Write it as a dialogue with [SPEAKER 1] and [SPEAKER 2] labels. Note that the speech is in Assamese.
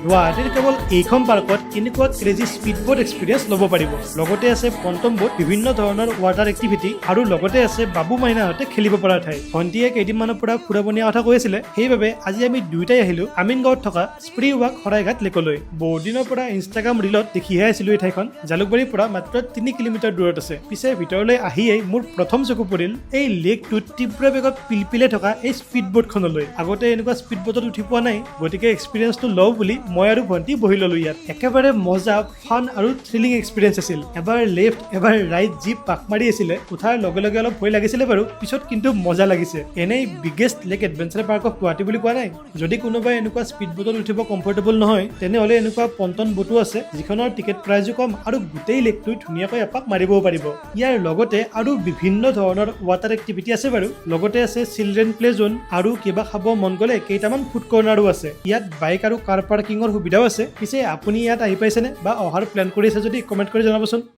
[SPEAKER 1] গুৱাহাটীৰ কেৱল এইখন পাৰ্কত এনেকুৱা ক্ৰেজি স্পীডবোট এক্সপিৰিয়েঞ্চ ল'ব পাৰিব। লগতে আছে পন্টন বোট, বিভিন্ন ধৰণৰ ৱাটাৰ এক্টিভিটি আৰু লগতে আছে বাবু মাইনাহঁতে খেলিব পৰা ঠাই। ভণ্টিয়ে কেইদিনমানৰ পৰা ফুৰাব নিয়া কথা কৈ আছিলে, সেইবাবে আজি আমি দুয়োটাই আহিলো আমিনগাঁৱত থকা স্প্ৰী ৱাক শৰাইঘাট লেকলৈ। বহুত দিনৰ পৰা ইনষ্টাগ্ৰাম ৰিলত দেখিহে আছিলো এই ঠাইখন। জালুকবাৰীৰ পৰা মাত্ৰ 3 কিলোমিটাৰ দূৰত আছে। পিছে ভিতৰলৈ আহিয়েই মোৰ প্ৰথম চকু পৰিল এই লেকটোত তীব্ৰ বেগত পিলপিলে থকা এই স্পীড বোটখনলৈ। আগতে এনেকুৱা স্পীড বোটত উঠি পোৱা নাই, গতিকে এক্সপিৰিয়েঞ্চটো লওঁ বুলি মই আৰু ভণ্টি বহি ললো ইয়াত। একেবাৰে মজা, ফান আৰু থ্ৰিলিং এক্সপিৰিয়েঞ্চ আছিল। এবাৰ লেফ্ট এবাৰ ৰাইট জীপ পাক মাৰি আছিলে। উঠাৰ লগে লগে অলপ ভয় লাগিছিলে বাৰু, পিছত কিন্তু মজা লাগিছে। এনেই biggest lake adventure park of Guwahati বুলি কোৱা নাই। যদি কোনোবাই এনেকুৱা স্পীড বোটত উঠিব কমফৰ্টেবল নহয়, তেনেহ'লে এনেকুৱা পন্টন বোটো আছে, যিখনৰ টিকেট প্ৰাইজো কম আৰু গোটেই লেকটো ধুনীয়াকৈ এপাক মাৰিবও পাৰিব। ইয়াৰ লগতে আৰু বিভিন্ন ধৰণৰ ৱাটাৰ এক্টিভিটি আছে বাৰু। লগতে আছে চিলড্ৰেন প্লে জোন আৰু কিবা খাব মন গ'লে কেইটামান ফুড কৰ্ণাৰো আছে। ইয়াত বাইক আৰু কাৰ পাৰ্কিঙৰ সুবিধাও আছে। পিছে আপুনি ইয়াত আহি পাইছেনে বা অহাৰ প্লেন কৰি আছে যদি কমেণ্ট কৰি জনাবচোন।